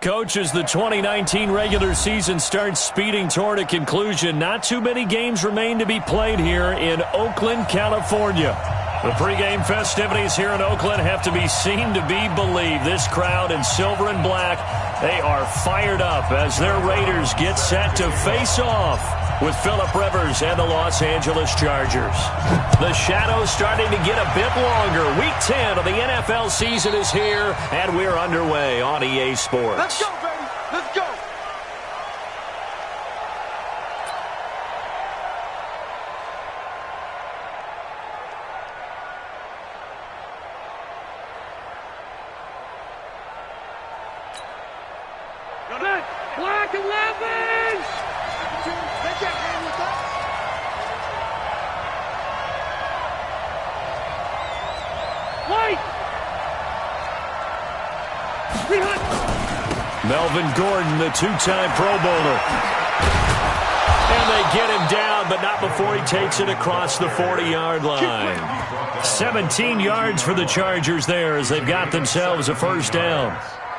Coach, as the 2019 regular season starts speeding toward a conclusion, not too many games remain to be played here in Oakland, California. The pregame festivities here in Oakland have to be seen to be believed. This crowd in silver and black, they are fired up as their Raiders get set to face off with Phillip Rivers and the Los Angeles Chargers. The shadow's starting to get a bit longer. Week 10 of the NFL season is here, and we're underway on EA Sports. Let's go, baby. Let's go. Black 11! Take your hand with that. White! Melvin Gordon, the two-time Pro Bowler. And they get him down, but not before he takes it across the 40-yard line. 17 yards for the Chargers there as they've got themselves a first down.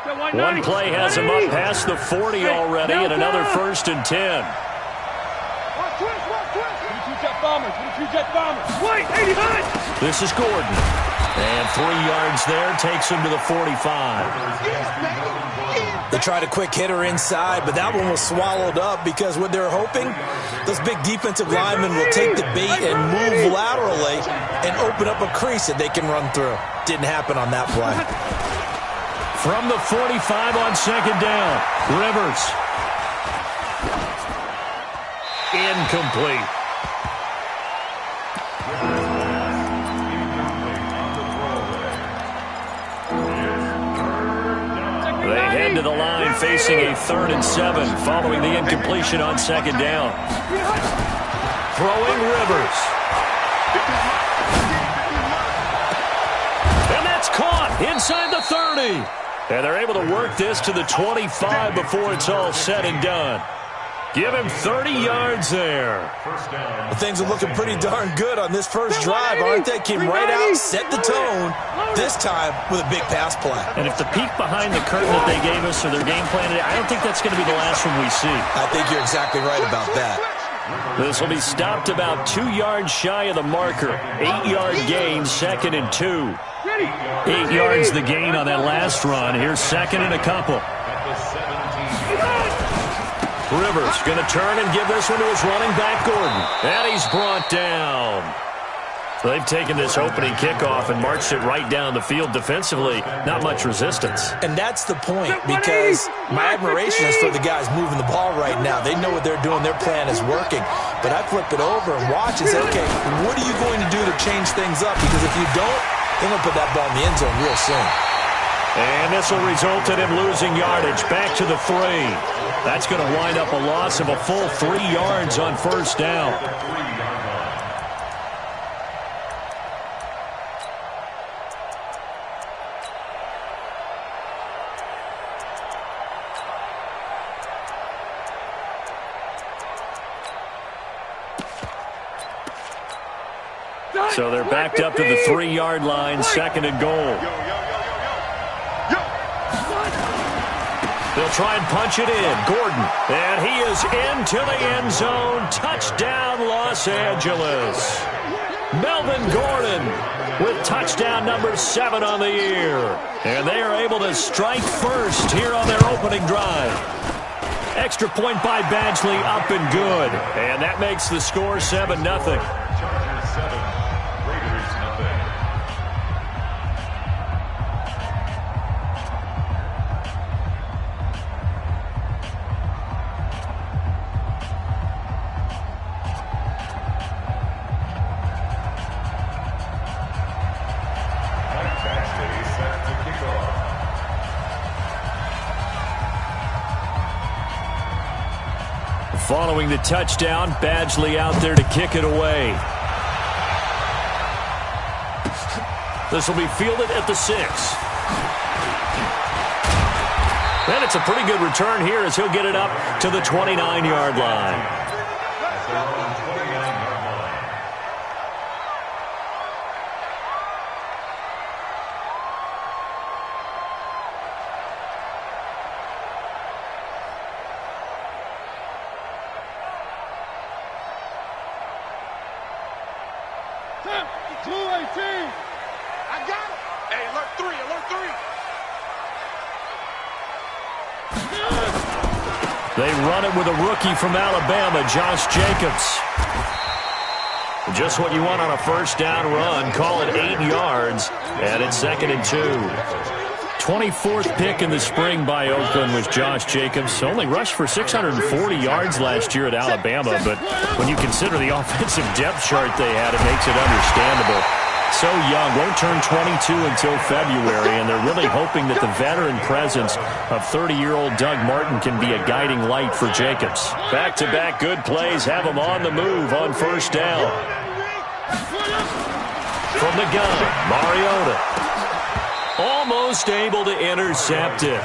One play has him up past the 40 already, and another 1st and 10. This is Gordon. And 3 yards there takes him to the 45. They tried a quick hitter inside, but that one was swallowed up because what they're hoping, those big defensive linemen will take the bait and move laterally and open up a crease that they can run through. Didn't happen on that play. From the 45 on second down, Rivers. Incomplete. They head to the line facing a 3rd and 7 following the incompletion on second down. Throwing Rivers. And that's caught inside the 30. And they're able to work this to the 25 before it's all said and done. Give him 30 yards there. Well, things are looking pretty darn good on this first drive, aren't they? Came right out, set the tone, this time with a big pass play. And if the peek behind the curtain that they gave us or their game plan, I don't think that's going to be the last one we see. I think you're exactly right about that. This will be stopped about 2 yards shy of the marker. 8-yard gain, 2nd and 2. 8 yards the gain on that last run. Here's 2nd and a couple. Rivers going to turn and give this one to his running back, Gordon. And he's brought down. They've taken this opening kickoff and marched it right down the field defensively. Not much resistance. And that's the point, because my admiration is for the guys moving the ball right now. They know what they're doing. Their plan is working. But I flip it over and watch and say, okay, what are you going to do to change things up? Because if you don't, they're going to put that ball in the end zone real soon. And this will result in him losing yardage. Back to the 3. That's going to wind up a loss of a full 3 yards on first down. So they're backed up to the 3-yard line, 2nd and goal. They'll try and punch it in. Gordon. And he is into the end zone. Touchdown, Los Angeles. Melvin Gordon with touchdown number 7 on the year. And they are able to strike first here on their opening drive. Extra point by Badgley, up and good. And that makes the score 7-0. Following the touchdown, Badgley out there to kick it away. This will be fielded at the 6. And it's a pretty good return here as he'll get it up to the 29-yard line. They run it with a rookie from Alabama, Josh Jacobs. Just what you want on a first down run. Call it 8 yards, and it's 2nd and 2. 24th pick in the spring by Oakland was Josh Jacobs. Only rushed for 640 yards last year at Alabama, but when you consider the offensive depth chart they had, it makes it understandable. So young, won't turn 22 until February, and they're really hoping that the veteran presence of 30-year-old Doug Martin can be a guiding light for Jacobs. Back-to-back good plays have him on the move on first down. From the gun, Mariota. Almost able to intercept it.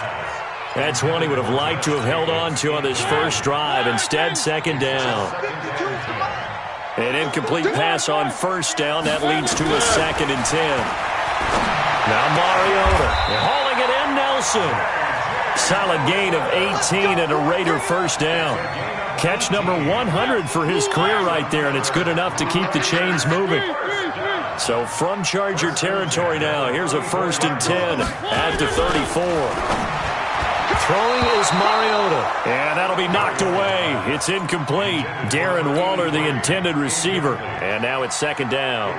That's one he would have liked to have held on to on this first drive. Instead, 2nd down. An incomplete pass on first down. That leads to a 2nd and 10. Now Mariota. Hauling it in, Nelson. Solid gain of 18 and a Raider first down. Catch number 100 for his career right there, and it's good enough to keep the chains moving. So from Charger territory now, here's a 1st and 10 at the 34. Throwing is Mariota, and that'll be knocked away. It's incomplete. Darren Waller, the intended receiver, and now it's 2nd down.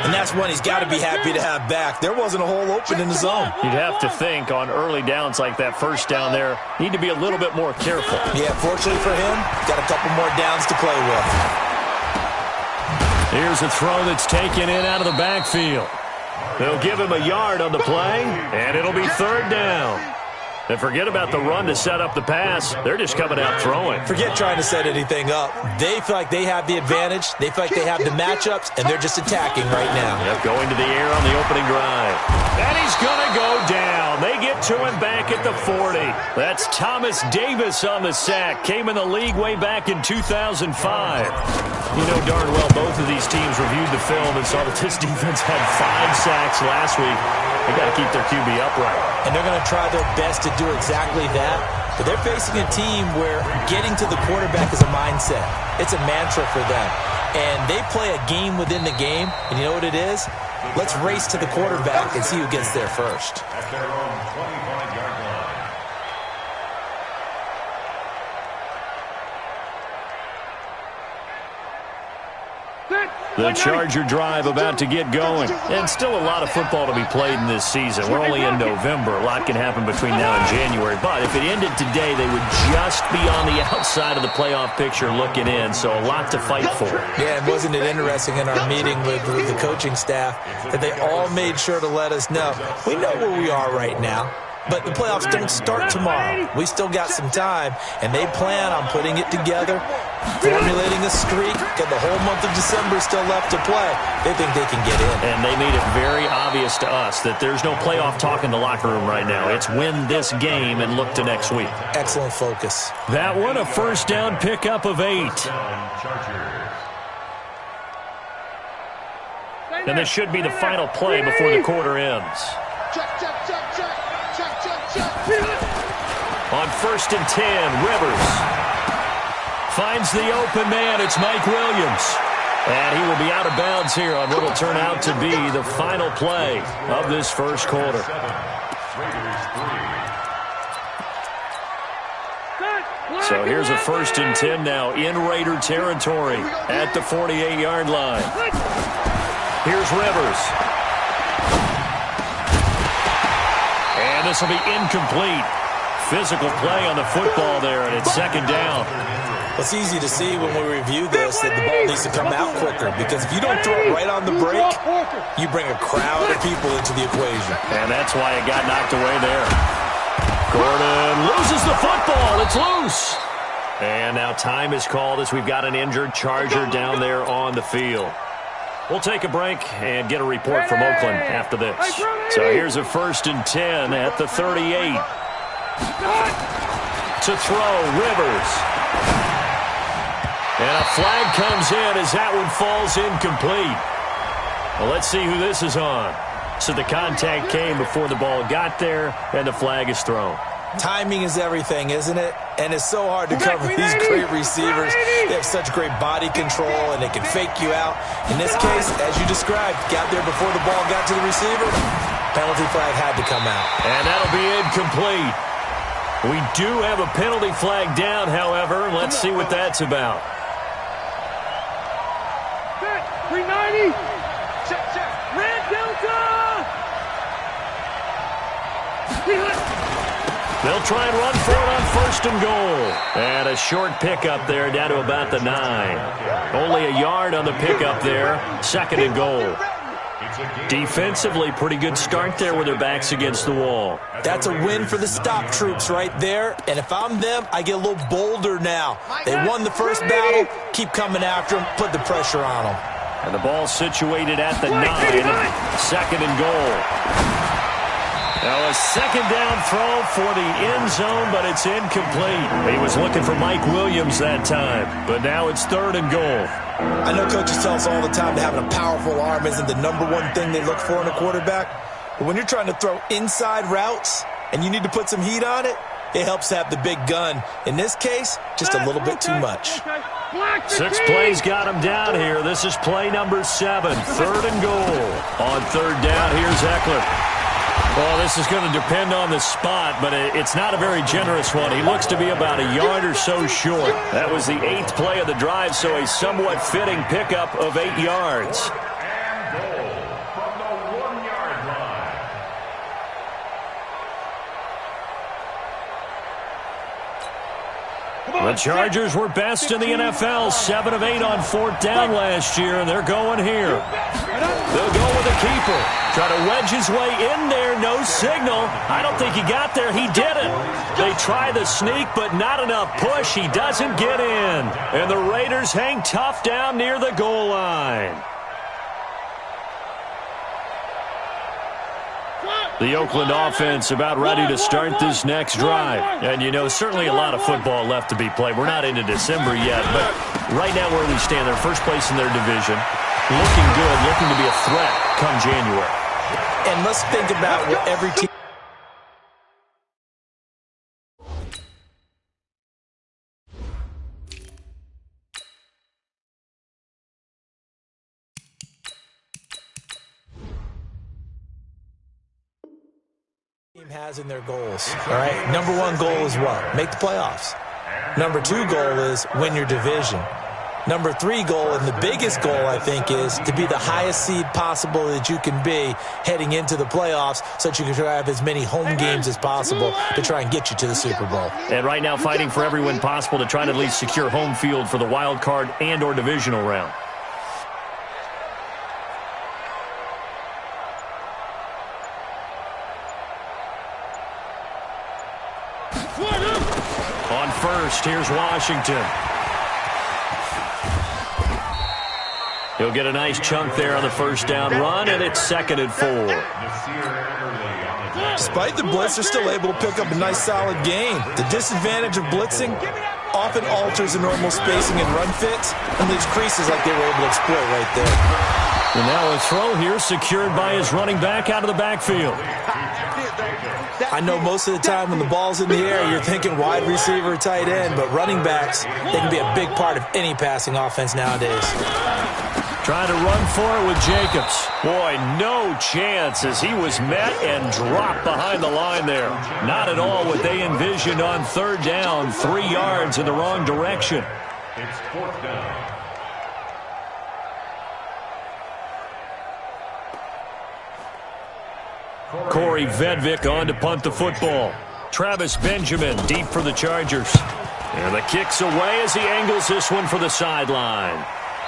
And that's one he's got to be happy to have back. There wasn't a hole open in the zone. You'd have to think on early downs like that first down there, need to be a little bit more careful. Yeah, fortunately for him, got a couple more downs to play with. Here's a throw that's taken in out of the backfield. They'll give him a yard on the play, and it'll be 3rd down. And forget about the run to set up the pass. They're just coming out throwing. Forget trying to set anything up. They feel like they have the advantage. They feel like they have the matchups, and they're just attacking right now. Yep, going to the air on the opening drive. And he's going to go down. They get to him back at the 40. That's Thomas Davis on the sack. Came in the league way back in 2005. You know darn well both of these teams reviewed the film and saw that this defense had 5 sacks last week. They got to keep their QB upright. And they're going to try their best to do exactly that. But they're facing a team where getting to the quarterback is a mindset. It's a mantra for them. And they play a game within the game. And you know what it is? Let's race to the quarterback and see who gets there first. The Charger drive about to get going. And still a lot of football to be played in this season. We're only in November. A lot can happen between now and January. But if it ended today, they would just be on the outside of the playoff picture looking in. So a lot to fight for. Yeah, and wasn't it interesting in our meeting with the coaching staff that they all made sure to let us know. We know where we are right now. But the playoffs don't start tomorrow. We still got some time, and they plan on putting it together, formulating a streak, and the whole month of December is still left to play. They think they can get in. And they made it very obvious to us that there's no playoff talk in the locker room right now. It's win this game and look to next week. Excellent focus. That one, a first down pickup of 8. And this should be the final play before the quarter ends. On 1st and 10, Rivers finds the open man. It's Mike Williams. And he will be out of bounds here on what will turn out to be the final play of this first quarter. So here's a 1st and 10 now in Raider territory at the 48-yard line. Here's Rivers. And this will be incomplete. Physical play on the football there, and it's 2nd down. It's easy to see when we review this that the ball needs to come out quicker, because if you don't throw it right on the break, you bring a crowd of people into the equation. And that's why it got knocked away there. Gordon loses the football. It's loose. And now time is called as we've got an injured Charger down there on the field. We'll take a break and get a report from Oakland after this. So here's a 1st and 10 at the 38. To throw, Rivers. And a flag comes in as that one falls incomplete. Well, let's see who this is on. So the contact came before the ball got there, and the flag is thrown. Timing is everything, isn't it? And it's so hard to cover these great receivers. They have such great body control, and they can fake you out. In this case, as you described, got there before the ball got to the receiver. Penalty flag had to come out. And that'll be incomplete. We do have a penalty flag down, however. Let's see what that's about. 390. Red Delta. They'll try and run for it on 1st and goal. And a short pickup there down to about the 9. Only a yard on the pickup there. 2nd and goal. Defensively, pretty good start there with their backs against the wall. That's a win for the stop troops right there. And if I'm them, I get a little bolder now. They won the first battle. Keep coming after them. Put the pressure on them. And the ball situated at the 9. 2nd and goal. Now a 2nd down throw for the end zone, but it's incomplete. He was looking for Mike Williams that time, but now it's 3rd and goal. I know coaches tell us all the time that having a powerful arm isn't the #1 thing they look for in a quarterback. But when you're trying to throw inside routes and you need to put some heat on it, it helps to have the big gun. In this case, just a little bit too much. 6 plays got him down here. This is play number 7, 3rd and goal. On 3rd down, here's Eckler. Well, this is going to depend on the spot, but it's not a very generous one. He looks to be about a yard or so short. That was the 8th play of the drive, so a somewhat fitting pickup of 8 yards. And goal from the 1-yard line. The Chargers were best in the NFL, 7 of 8 on 4th down last year, and they're going here. They'll go with a keeper. Try to wedge his way in there, no signal. I don't think he got there. He didn't. They try the sneak, but not enough push. He doesn't get in. And the Raiders hang tough down near the goal line. The Oakland offense about ready to start this next drive. And, you know, certainly a lot of football left to be played. We're not into December yet, but right now where we stand, they're first place in their division. Looking good, looking to be a threat come January. And let's think about what every team... has in their goals. All right, #1 goal is what? Make the playoffs. #2 goal is win your division. #3 goal, and the biggest goal, I think, is to be the highest seed possible that you can be heading into the playoffs so that you can have as many home games as possible to try and get you to the Super Bowl. And right now fighting for every win possible to try to at least secure home field for the wild card and or divisional round. On 1st, here's Washington. He'll get a nice chunk there on the 1st down run, and it's 2nd and 4. Despite the blitz, they're still able to pick up a nice, solid gain. The disadvantage of blitzing often alters the normal spacing and run fits, and leaves creases like they were able to exploit right there. And now a throw here secured by his running back out of the backfield. I know most of the time when the ball's in the air, you're thinking wide receiver, tight end, but running backs, they can be a big part of any passing offense nowadays. Trying to run for it with Jacobs. Boy, no chance as he was met and dropped behind the line there. Not at all what they envisioned on 3rd down, 3 yards in the wrong direction. It's 4th down. Corey Vedvik on to punt the football. Travis Benjamin deep for the Chargers. And the kick's away as he angles this one for the sideline.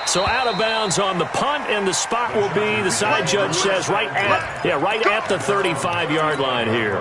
So out of bounds on the punt, and the spot will be, the side judge says, right at the 35-yard line here.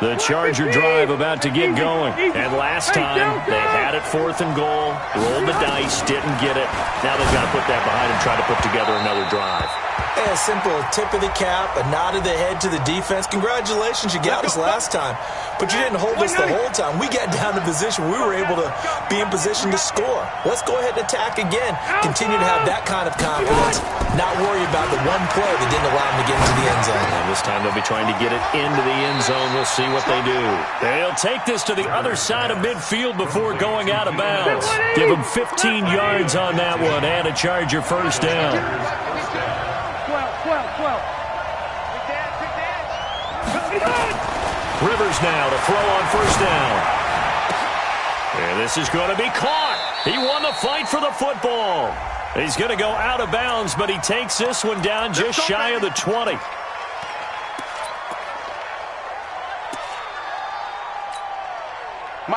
The Charger drive about to get going. And last time, they had it 4th and goal, rolled the dice, didn't get it. Now they've got to put that behind and try to put together another drive. Yeah, a simple tip of the cap, a nod of the head to the defense. Congratulations, you got us last time. But you didn't hold us the whole time. We got down to position. We were able to be in position to score. Let's go ahead and attack again. Continue to have that kind of confidence. Not worry about the one play that didn't allow them to get into the end zone. And this time they'll be trying to get it into the end zone. We'll see what they do. They'll take this to the other side of midfield before going out of bounds. Give them 15 yards on that one and a Charger 1st down. Rivers now to throw on first down. And this is going to be caught. He won the fight for the football. He's going to go out of bounds, but he takes this one down just shy of the 20.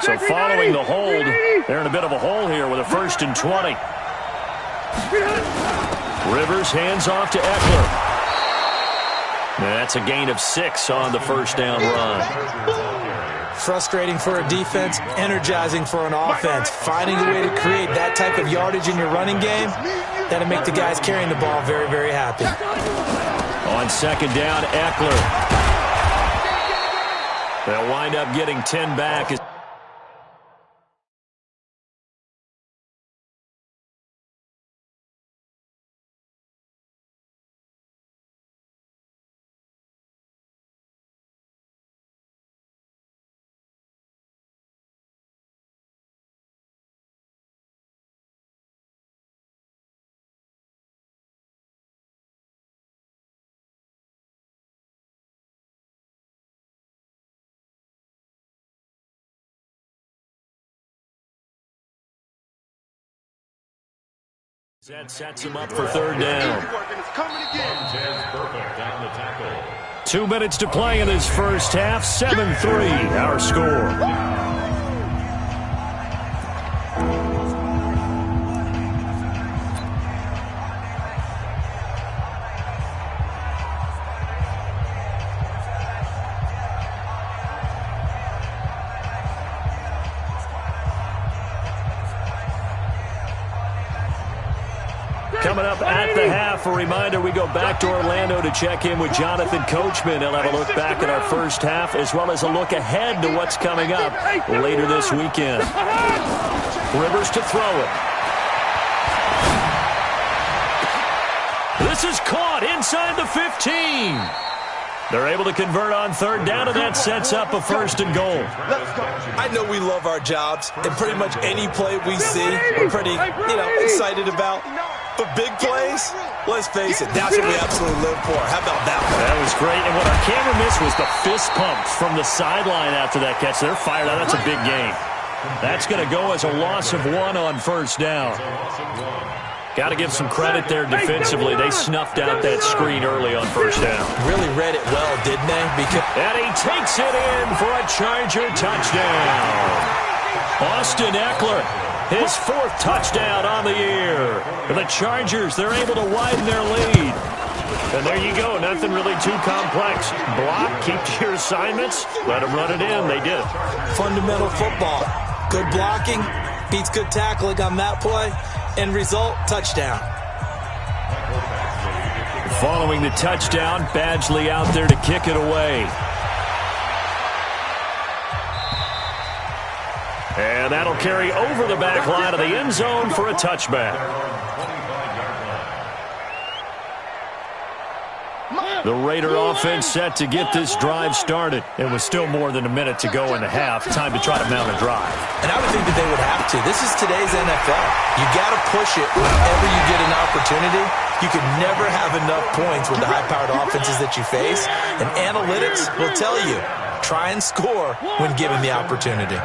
So following the hold, they're in a bit of a hole here with a 1st and 20. Rivers hands off to Eckler. That's a gain of 6 on the first down run. Frustrating for a defense, energizing for an offense. Finding a way to create that type of yardage in your running game, that'll make the guys carrying the ball very, very happy. On second down, Eckler. They'll wind up getting 10 back. That sets him up for third down. 2 minutes to play in this first half. 7-3, our score. Coming up at the half, a reminder, we go back to Orlando to check in with Jonathan Coachman. He'll have a look back at our first half as well as a look ahead to what's coming up later this weekend. Rivers to throw it. This is caught inside the 15. They're able to convert on third down, and that sets up a 1st and goal. I know we love our jobs, and pretty much any play we see, we're pretty, excited about. But big plays, let's face it, that's what we absolutely live for. How about that one? That was great, and what our camera missed was the fist pumps from the sideline after that catch. They're fired out. That's a big gain. That's going to go as a loss of 1 on first down. Got to give some credit there defensively. They snuffed out that screen early on first down. Really read it well, didn't they? And he takes it in for a Charger touchdown. Austin Eckler, his 4th touchdown on the year. For the Chargers, they're able to widen their lead. And there you go, nothing really too complex. Block, keep to your assignments, let them run it in. They did. Fundamental football. Good blocking, beats good tackling on that play. End result, touchdown. Following the touchdown, Badgley out there to kick it away. And that'll carry over the back line of the end zone for a touchback. The Raider offense set to get this drive started. It was still more than a minute to go in the half. Time to try to mount a drive. And I would think that they would have to. This is today's NFL. You got to push it whenever you get an opportunity. You can never have enough points with the high-powered offenses that you face. And analytics will tell you, try and score when given the opportunity.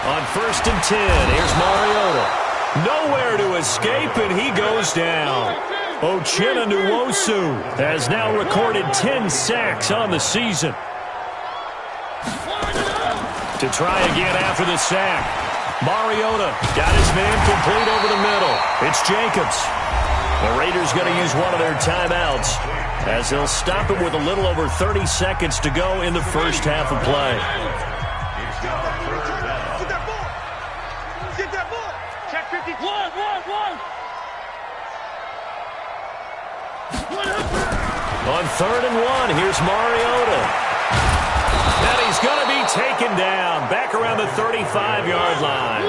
On 1st and 10, here's Mariota. Nowhere to escape, and he goes down. Uchenna Nwosu has now recorded 10 sacks on the season. To try again after the sack. Mariota got his man complete over the middle. It's Jacobs. The Raiders going to use one of their timeouts as they'll stop him with a little over 30 seconds to go in the first half of play. Get that ball. Check 50. One. On 3rd and 1, here's Mariota. And he's going to be taken down back around the 35-yard line.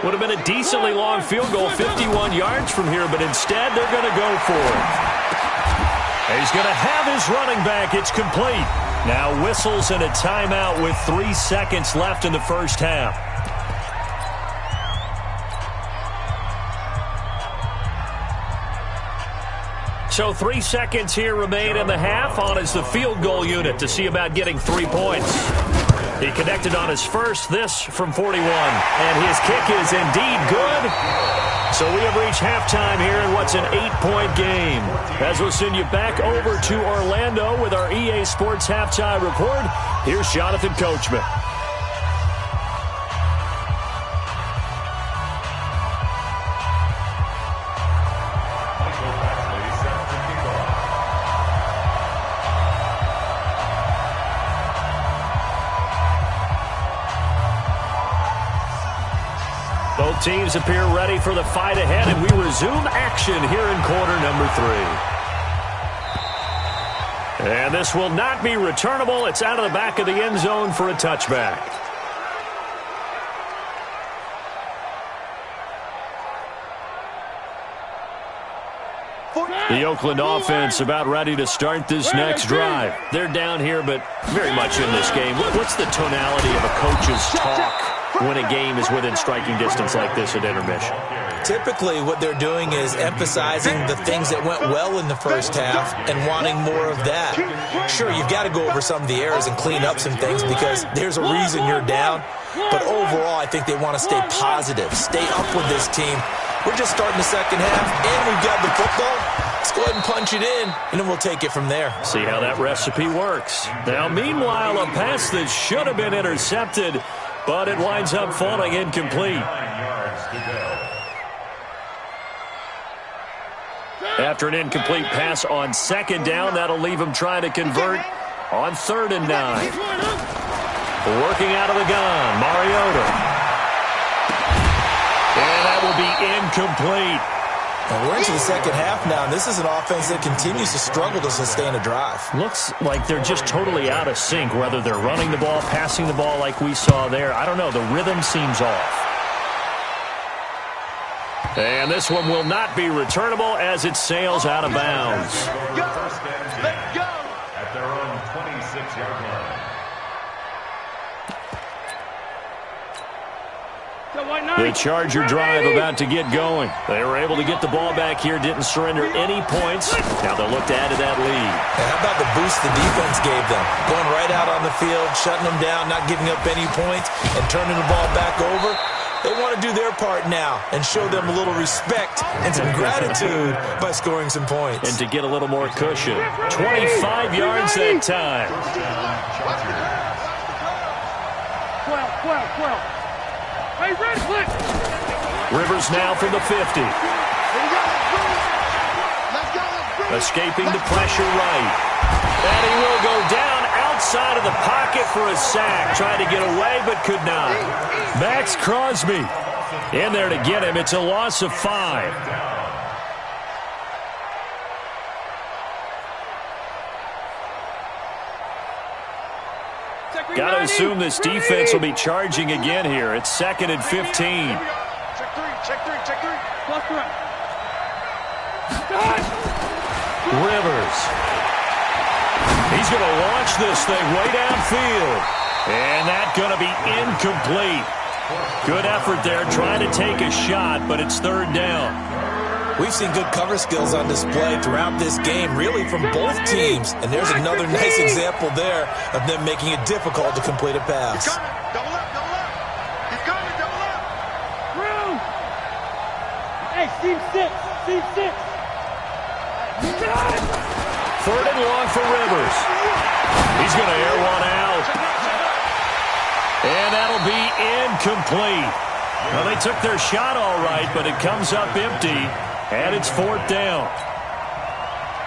Would have been a decently long field goal, 51 yards from here, but instead they're going to go for it. And he's going to have his running back. It's complete. Now whistles and a timeout with 3 seconds left in the first half. So 3 seconds here remain in the half. On is the field goal unit to see about getting 3 points. He connected on his first, this from 41. And his kick is indeed good. So we have reached halftime here in what's an 8-point game. As we'll send you back over to Orlando with our EA Sports Halftime Report, here's Jonathan Coachman. Both teams appear ready for the fight ahead, and we resume action here in quarter number 3. And this will not be returnable. It's out of the back of the end zone for a touchback. The Oakland offense about ready to start this next drive. They're down here, but very much in this game. What's the tonality of a coach's talk when a game is within striking distance like this at intermission? Typically, what they're doing is emphasizing the things that went well in the first half and wanting more of that. Sure, you've got to go over some of the errors and clean up some things because there's a reason you're down. But overall, I think they want to stay positive, stay up with this team. We're just starting the second half, and we've got the football. Let's go ahead and punch it in, and then we'll take it from there. See how that recipe works. Now, meanwhile, a pass that should have been intercepted, but it winds up falling incomplete. After an incomplete pass on second down, that'll leave him trying to convert on 3rd and 9. Working out of the gun, Mariota. And that will be incomplete. And we're into the second half now, and this is an offense that continues to struggle to sustain a drive. Looks like they're just totally out of sync, whether they're running the ball, passing the ball like we saw there. I don't know. The rhythm seems off. And this one will not be returnable as it sails out of bounds. First and 10 at their own 26-yard line. The Charger drive about to get going. They were able to get the ball back here, didn't surrender any points. Now they'll look to add to that lead. And how about the boost the defense gave them? Going right out on the field, shutting them down, not giving up any points, and turning the ball back over. They want to do their part now and show them a little respect and some gratitude by scoring some points. And to get a little more cushion. 25 yards that time. 12. Hey, red flip. Rivers now from the 50. Escaping the pressure right. And he will go down outside of the pocket for a sack. Tried to get away, but could not. Max Crosby in there to get him. It's a loss of 5. Got to assume this defense will be charging again here. It's 2nd and 15. Check three. Rivers. He's going to launch this thing way downfield. And that's going to be incomplete. Good effort there trying to take a shot, but it's 3rd down. We've seen good cover skills on display throughout this game, really from both teams. And there's another nice example there of them making it difficult to complete a pass. Double up. He's coming, double up. Through. Hey, seam 6. 3rd and long for Rivers. He's going to air one out. And that'll be incomplete. Well, they took their shot all right, but it comes up empty. And it's 4th down.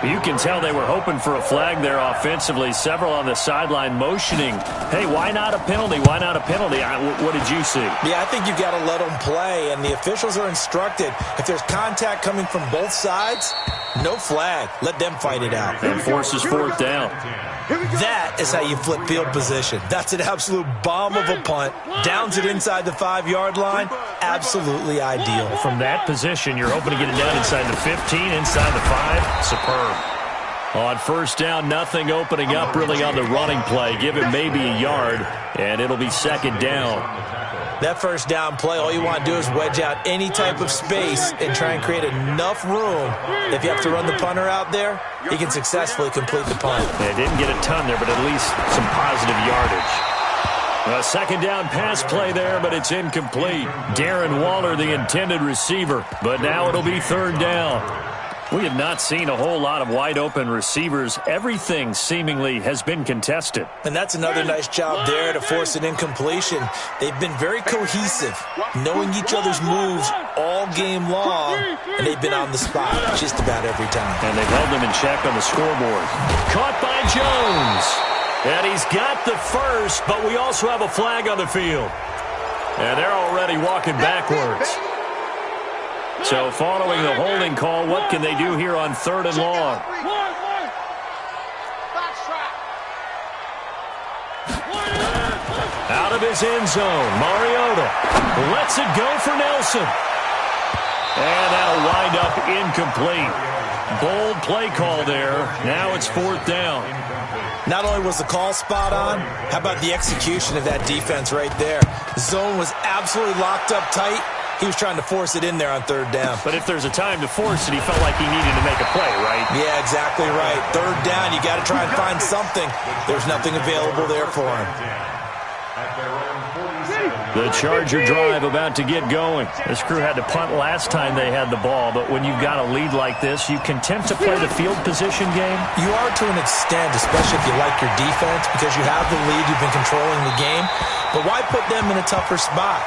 You can tell they were hoping for a flag there offensively. Several on the sideline motioning. Hey, why not a penalty? Why not a penalty? What did you see? Yeah, I think you've got to let them play, and the officials are instructed. If there's contact coming from both sides, no flag. Let them fight it out. And forces 4th down. That is how you flip field position. That's an absolute bomb of a punt. Downs it inside the 5-yard line. Absolutely ideal. From that position, you're hoping to get it down inside the 15, inside the 5. Superb. On 1st down, nothing opening up really on the running play. Give it maybe a yard, and it'll be 2nd down. That first down play, all you want to do is wedge out any type of space and try and create enough room. If you have to run the punter out there, he can successfully complete the punt. They didn't get a ton there, but at least some positive yardage. A second down pass play there, but it's incomplete. Darren Waller, the intended receiver, but now it'll be third down. We have not seen a whole lot of wide-open receivers. Everything seemingly has been contested. And that's another nice job there to force an incompletion. They've been very cohesive, knowing each other's moves all game long, and they've been on the spot just about every time. And they've held them in check on the scoreboard. Caught by Jones. And he's got the first, but we also have a flag on the field. And they're already walking backwards. So following the holding call, what can they do here on third and long? Out of his end zone, Mariota lets it go for Nelson. And that'll wind up incomplete. Bold play call there. Now it's fourth down. Not only was the call spot on, how about the execution of that defense right there? The zone was absolutely locked up tight. He was trying to force it in there on third down. But if there's a time to force it, he felt like he needed to make a play, right? Yeah, exactly right. Third down, you got to try and find something. There's nothing available there for him. The Charger drive about to get going. This crew had to punt last time they had the ball, but when you've got a lead like this, you content to play the field position game? You are to an extent, especially if you like your defense, because you have the lead, you've been controlling the game. But why put them in a tougher spot?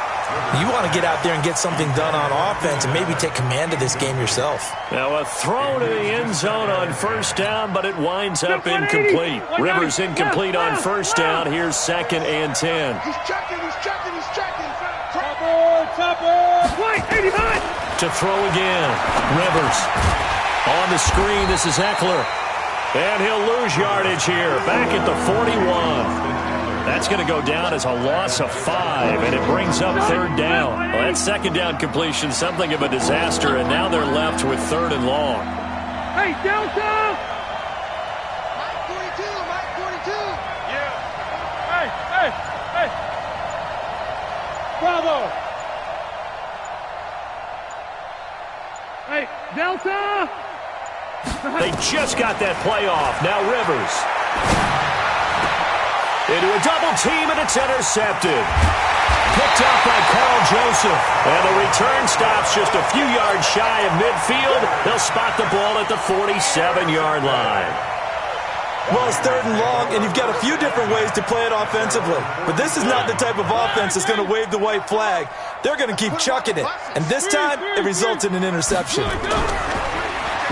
You want to get out there and get something done on offense and maybe take command of this game yourself. Now a throw to the end zone on first down, but it winds up incomplete. Rivers incomplete on first down. Here's 2nd and 10. He's checking. White, 89. To throw again. Rivers. On the screen, this is Eckler. And he'll lose yardage here. Back at the 41. That's going to go down as a loss of 5, and it brings up third down. Well, that second down completion, something of a disaster, and now they're left with third and long. Hey, Delta! Mike 42. Yeah. Hey. Bravo! Hey, Delta! They just got that play off. Now Rivers. Into a double team, and it's intercepted. Picked up by Carl Joseph. And the return stops just a few yards shy of midfield. They'll spot the ball at the 47-yard line. Well, it's third and long, and you've got a few different ways to play it offensively. But this is not the type of offense that's going to wave the white flag. They're going to keep chucking it. And this time, it results in an interception.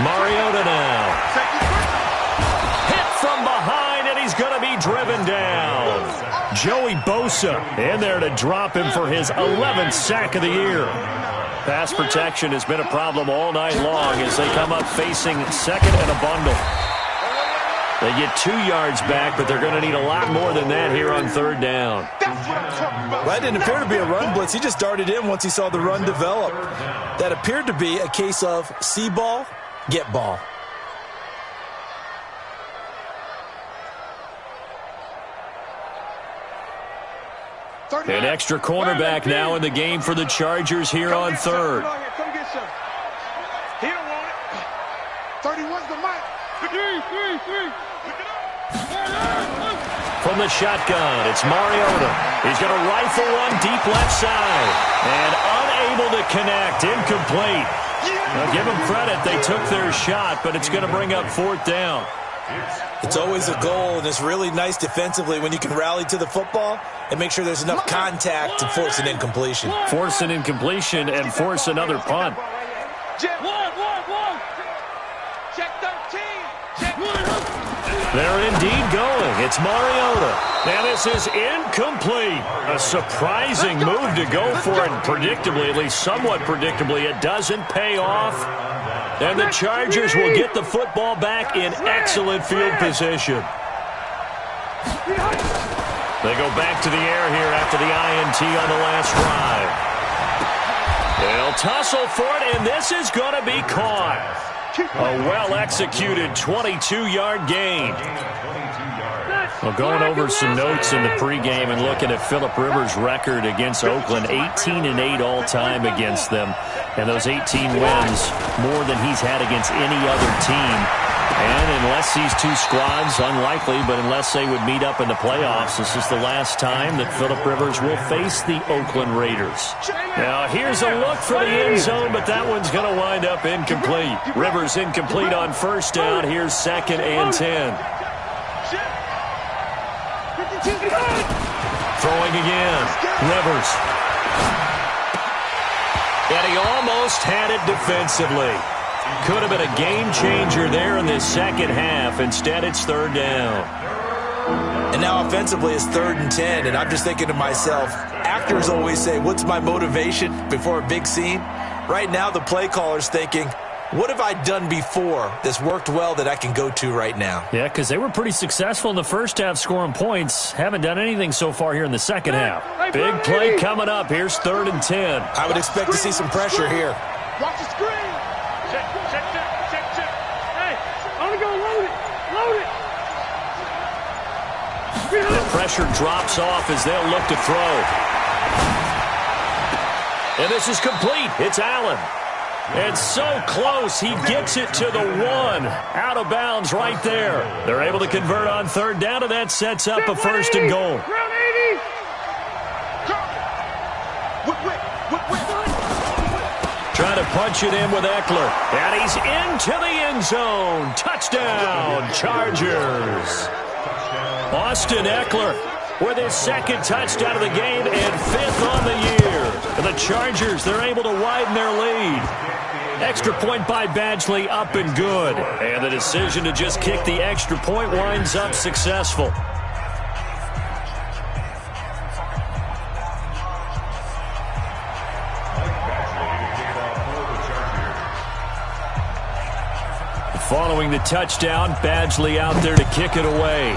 Mariota now. Hit from behind, and he's going to be driven down. Joey Bosa in there to drop him for his 11th sack of the year. Pass protection has been a problem all night long as they come up facing second and a bundle. They get 2 yards back, but they're going to need a lot more than that here on third down. Well, that didn't appear to be a run blitz. He just darted in once he saw the run develop. That appeared to be a case of see ball, get ball. An extra cornerback now in the game for the Chargers here on third. Come get some. He don't want it. 31's the mic. From the shotgun, it's Mariota. He's going to rifle one deep left side. And unable to connect, incomplete. Now give them credit, they took their shot, but it's going to bring up fourth down. It's always a goal, and it's really nice defensively when you can rally to the football and make sure there's enough contact to force an incompletion. Force an incompletion and force another punt. They're indeed going. It's Mariota. Now this is incomplete. A surprising move to go for it, and predictably, at least somewhat predictably, it doesn't pay off. And the Chargers will get the football back in excellent field position. They go back to the air here after the INT on the last drive. They'll tussle for it, and this is going to be caught. A well-executed 22-yard gain. Well, going over some notes in the pregame and looking at Phillip Rivers' record against Oakland, 18-8 all-time against them. And those 18 wins, more than he's had against any other team. And unless these two squads, unlikely, but unless they would meet up in the playoffs, this is the last time that Phillip Rivers will face the Oakland Raiders. Now, here's a look for the end zone, but that one's going to wind up incomplete. Rivers incomplete on first down. Here's 2nd and 10. Throwing again. Rivers. And he almost had it defensively. Could have been a game changer there in this second half. Instead, it's 3rd down. And now offensively, it's 3rd and 10. And I'm just thinking to myself, actors always say, what's my motivation before a big scene? Right now, the play caller's thinking, what have I done before that's worked well that I can go to right now? Yeah, because they were pretty successful in the first half scoring points. Haven't done anything so far here in the second half. Big play coming up. Here's 3rd and 10. I would expect to see some pressure here. Watch the screen. Check. Hey, I'm going to go load it. The pressure drops off as they'll look to throw. And this is complete. It's Allen. And so close, he gets it to the 1. Out of bounds right there. They're able to convert on 3rd down, and that sets up a 1st and goal. Round 80. Trying to punch it in with Eckler. And he's into the end zone. Touchdown, Chargers. Austin Eckler with his 2nd touchdown of the game and 5th on the year. And the Chargers, they're able to widen their lead. Extra point by Badgley, up and good. And the decision to just kick the extra point winds up successful. Following the touchdown, Badgley out there to kick it away.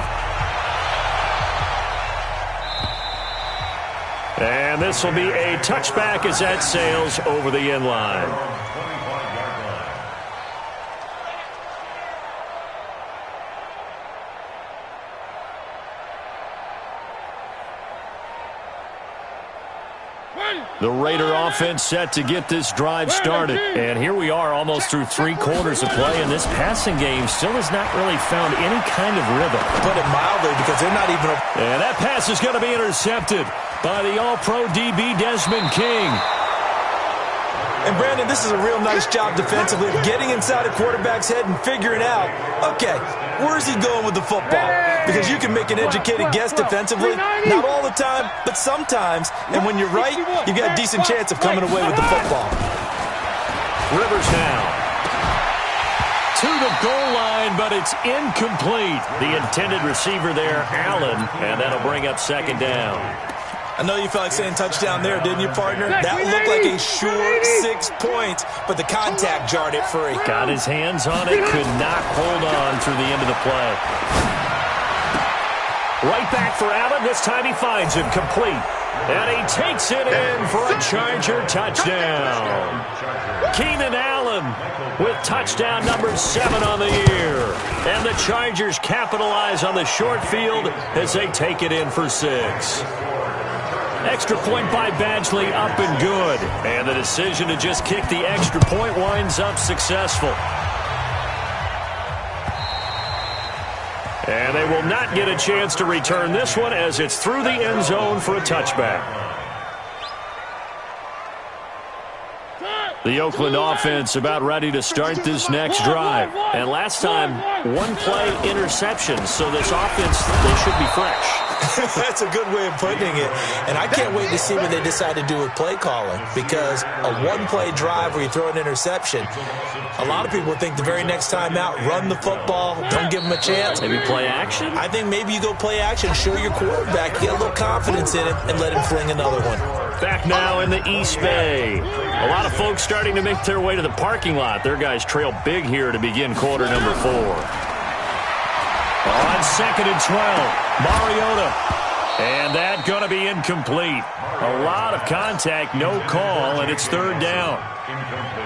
And this will be a touchback as that sails over the end line. The Raider offense set to get this drive started. And here we are almost through 3 quarters of play, and this passing game still has not really found any kind of rhythm. Put it mildly, because they're not even... And that pass is going to be intercepted by the All-Pro DB Desmond King. And, Brandon, this is a real nice job defensively of getting inside a quarterback's head and figuring out, okay, where's he going with the football? Because you can make an educated guess defensively, not all the time, but sometimes. And when you're right, you've got a decent chance of coming away with the football. Rivers now to the goal line, but it's incomplete. The intended receiver there, Allen, and that'll bring up 2nd down. I know you felt like saying touchdown there, didn't you, partner? That looked like a sure 6 points, but the contact jarred it free. Got his hands on it, could not hold on through the end of the play. Right back for Allen. This time he finds him complete. And he takes it in for a Charger touchdown. Keenan Allen with touchdown number 7 on the year. And the Chargers capitalize on the short field as they take it in for 6. Extra point by Badgley, up and good. And the decision to just kick the extra point winds up successful. And they will not get a chance to return this one as it's through the end zone for a touchback. The Oakland offense about ready to start this next drive. And last time, 1-play interception, so this offense, they should be fresh. That's a good way of putting it. And I can't wait to see what they decide to do with play calling, because a 1-play drive where you throw an interception, a lot of people think the very next time out, run the football, don't give them a chance. Maybe play action? I think maybe you go play action, show your quarterback, get a little confidence in him, and let him fling another one. Back now in the East Bay. A lot of folks starting to make their way to the parking lot. Their guys trail big here to begin quarter number 4. On 2nd and 12, Mariota And that going to be incomplete. A lot of contact, no call, and it's third down.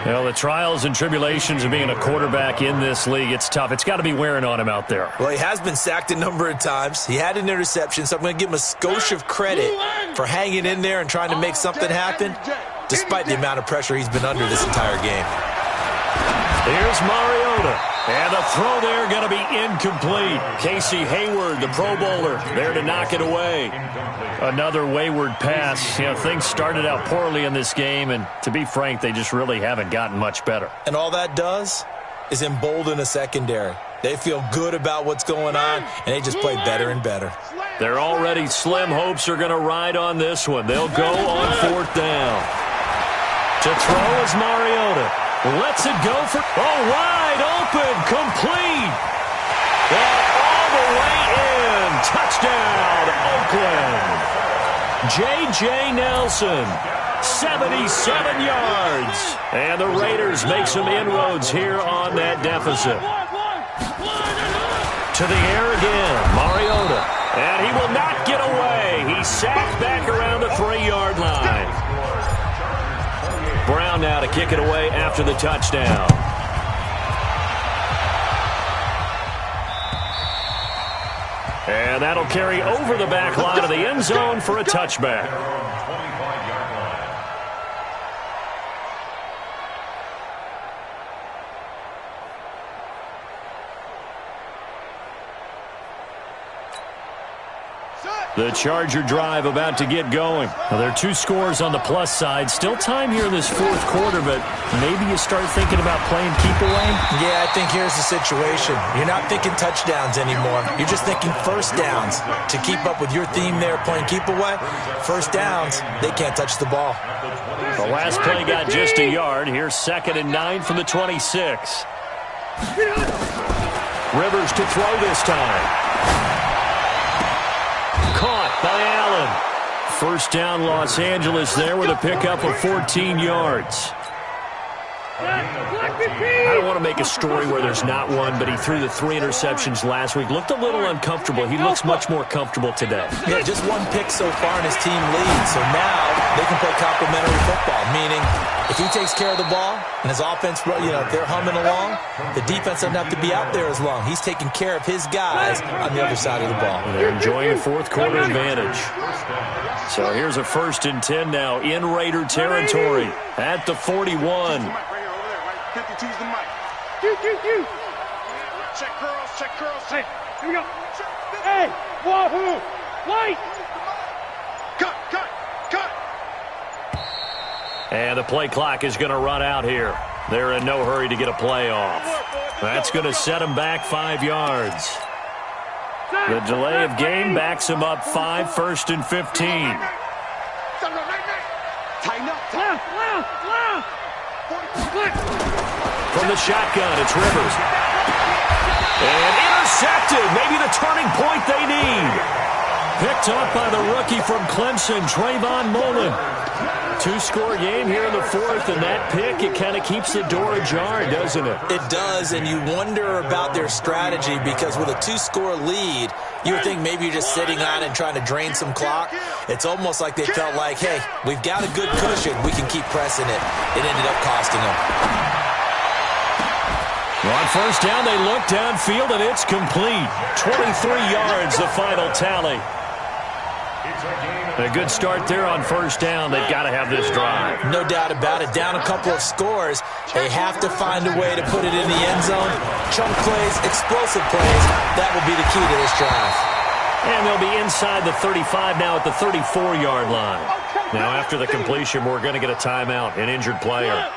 Well, the trials and tribulations of being a quarterback in this league, it's tough. It's got to be wearing on him out there. Well, he has been sacked a number of times. He had an interception, so I'm going to give him a skosh of credit for hanging in there and trying to make something happen, despite the amount of pressure he's been under this entire game. Here's Mariota. And the throw there going to be incomplete. Casey Hayward, the Pro Bowler, there to knock it away. Another wayward pass. You know, things started out poorly in this game, and to be frank, they just really haven't gotten much better. And all that does is embolden a secondary. They feel good about what's going on, and they just play better and better. Their already slim hopes are going to ride on this one. They'll go on fourth down. To throw is Mariota. Lets it go for, wide open, complete. And all the way in. Touchdown, Oakland. J.J. Nelson, 77 yards. And the Raiders make some inroads here on that deficit. To the air again, Mariota. And he will not get away. He's sacked back around the 3-yard line. Brown now to kick it away after the touchdown. And that'll carry over the back line of the end zone for a touchback. The Charger drive about to get going. Well, there are 2 scores on the plus side. Still time here in this fourth quarter, but maybe you start thinking about playing keep away? Yeah, I think here's the situation. You're not thinking touchdowns anymore. You're just thinking first downs. To keep up with your theme there, playing keep away, first downs, they can't touch the ball. The last play got just a yard. Here's 2nd and 9 from the 26. Rivers to throw this time. Caught by Allen. First down, Los Angeles there with a pickup of 14 yards. I don't want to make a story where there's not one, but he threw the 3 interceptions last week. Looked a little uncomfortable. He looks much more comfortable today. Yeah, just 1 pick so far and his team leads. So now they can play complementary football, meaning if he takes care of the ball and his offense, they're humming along, the defense doesn't have to be out there as long. He's taking care of his guys on the other side of the ball. They're enjoying a fourth quarter advantage. So here's a 1st and 10 now in Raider territory at the 41. 52's the mic. Check curls. Hey, here we go. Hey, wahoo! Light! Cut. And the play clock is going to run out here. They're in no hurry to get a play off. That's going to set them back 5 yards. The delay of game backs them up 5, 1st and 15. Tighten up. From the shotgun, it's Rivers. And intercepted. Maybe the turning point they need. Picked up by the rookie from Clemson, Trayvon Mullen. 2-score game here in the 4th, and that pick, it kind of keeps the door ajar, doesn't it? It does, and you wonder about their strategy because with a 2-score lead, you would think maybe you're just sitting on and trying to drain some clock. It's almost like they felt like, hey, we've got a good cushion. We can keep pressing it. It ended up costing them. On first down, they look downfield, and it's complete. 23 yards, the final tally. A good start there on first down. They've got to have this drive. No doubt about it. Down a couple of scores. They have to find a way to put it in the end zone. Chunk plays, explosive plays. That will be the key to this drive. And they'll be inside the 35 now at the 34-yard line. Now, after the completion, we're going to get a timeout, an injured player.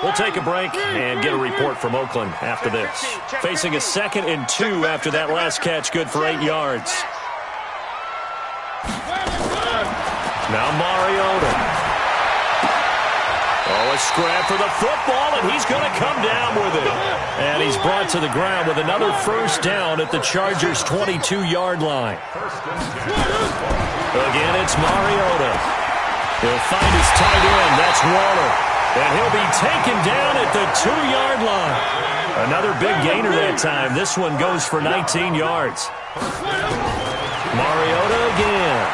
We'll take a break and get a report from Oakland after this. Facing a 2nd and 2 after that last catch, good for 8 yards. Now Mariota. A scrap for the football, and he's going to come down with it. And he's brought to the ground with another first down at the Chargers' 22-yard line. Again, it's Mariota. He'll find his tight end. That's Waller. And he'll be taken down at the 2-yard line. Another big gainer that time. This one goes for 19 yards. Mariota again.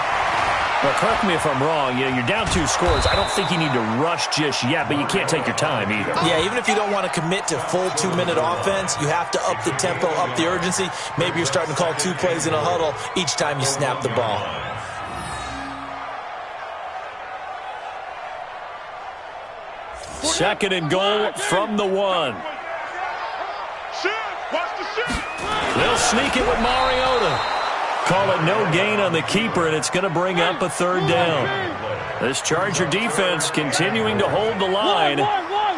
Well, correct me if I'm wrong. You're down 2 scores. I don't think you need to rush just yet, but you can't take your time either. Yeah, even if you don't want to commit to full 2-minute offense, you have to up the tempo, up the urgency. Maybe you're starting to call 2 plays in a huddle each time you snap the ball. Second and goal from the 1. They'll sneak it with Mariota. Call it no gain on the keeper, and it's going to bring up a 3rd down. This Charger defense continuing to hold the line.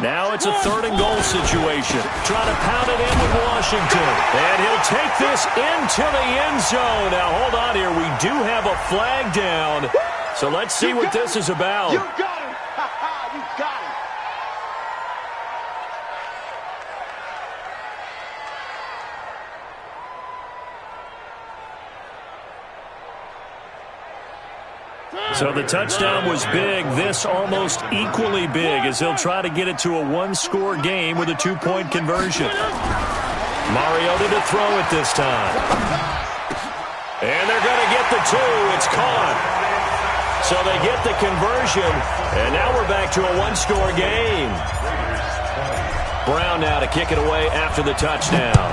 Now it's a 3rd and goal situation. Trying to pound it in with Washington. And he'll take this into the end zone. Now, hold on here. We do have a flag down. So let's see what this is about. You got him. You got him. So the touchdown was big. This almost equally big as he'll try to get it to a 1-score game with a 2-point conversion. Mariota to throw it this time. And they're going to get the 2. It's caught. So they get the conversion. And now we're back to a 1-score game. Brown now to kick it away after the touchdown.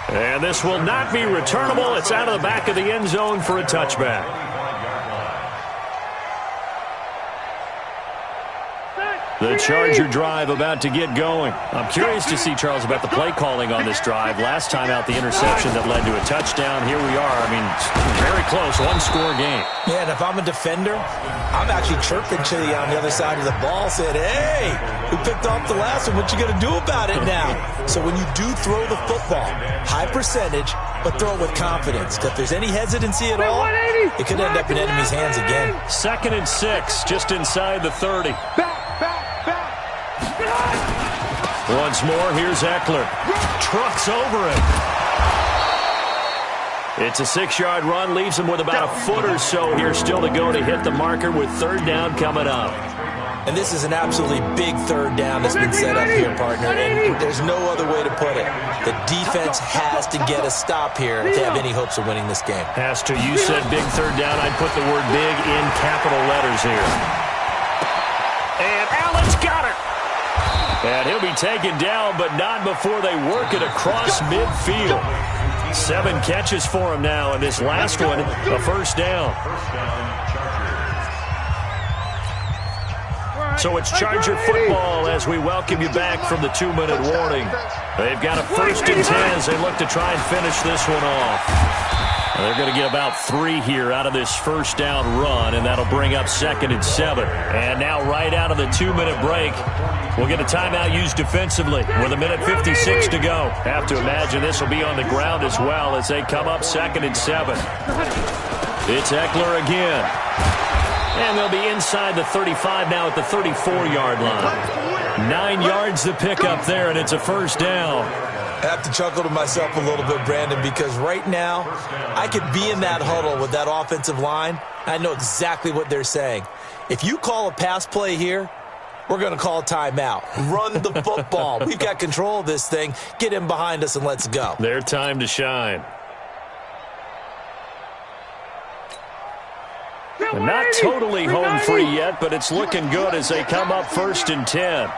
And this will not be returnable. It's out of the back of the end zone for a touchback. The Charger drive about to get going. I'm curious to see, Charles, about the play calling on this drive. Last time out, the interception that led to a touchdown. Here we are. I mean, very close, 1-score game. Yeah, and if I'm a defender, I'm actually chirping to you on the other side of the ball, saying, hey, we picked off the last one. What you going to do about it now? So when you do throw the football, high percentage, but throw it with confidence. If there's any hesitancy at all, it could end up in enemy's hands again. 2nd and 6, just inside the 30. Once more, here's Eckler. Trucks over it. It's a 6-yard run, leaves him with about a foot or so here still to go to hit the marker with 3rd down coming up. And this is an absolutely big 3rd down that's been set up here, partner, and there's no other way to put it. The defense has to get a stop here if they have any hopes of winning this game. Has to. You said big 3rd down. I'd put the word big in capital letters here. And Allen's got it. And he'll be taken down, but not before they work it across midfield. 7 catches for him now, and this last one, a 1st down. So it's Charger football as we welcome you back from the 2-minute warning. They've got a 1st and 10 as they look to try and finish this one off. They're going to get about 3 here out of this 1st down run, and that'll bring up 2nd and 7. And now right out of the 2-minute break, we'll get a timeout used defensively with 1:56 to go. Have to imagine this will be on the ground as well as they come up 2nd and 7. It's Eckler again. And they'll be inside the 35 now at the 34-yard line. 9 yards to pick up there, and it's a 1st down. I have to chuckle to myself a little bit, Brandon, because right now I could be in that huddle with that offensive line. I know exactly what they're saying. If you call a pass play here, we're going to call a timeout. Run the football. We've got control of this thing. Get in behind us and let's go. Their time to shine. And not totally home free yet, but it's looking good as they come up 1st and 10.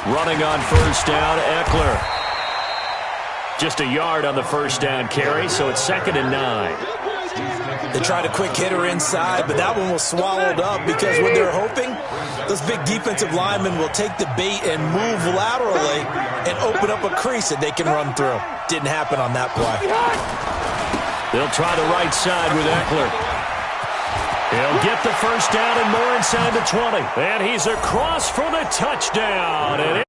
Running on 1st down, Eckler. Just a yard on the 1st down carry, so it's 2nd and 9. They tried a quick hitter inside, but that one was swallowed up because what they're hoping, those big defensive linemen will take the bait and move laterally and open up a crease that they can run through. Didn't happen on that play. They'll try the right side with Eckler. He'll get the 1st down and more inside the 20. And he's across for the touchdown. And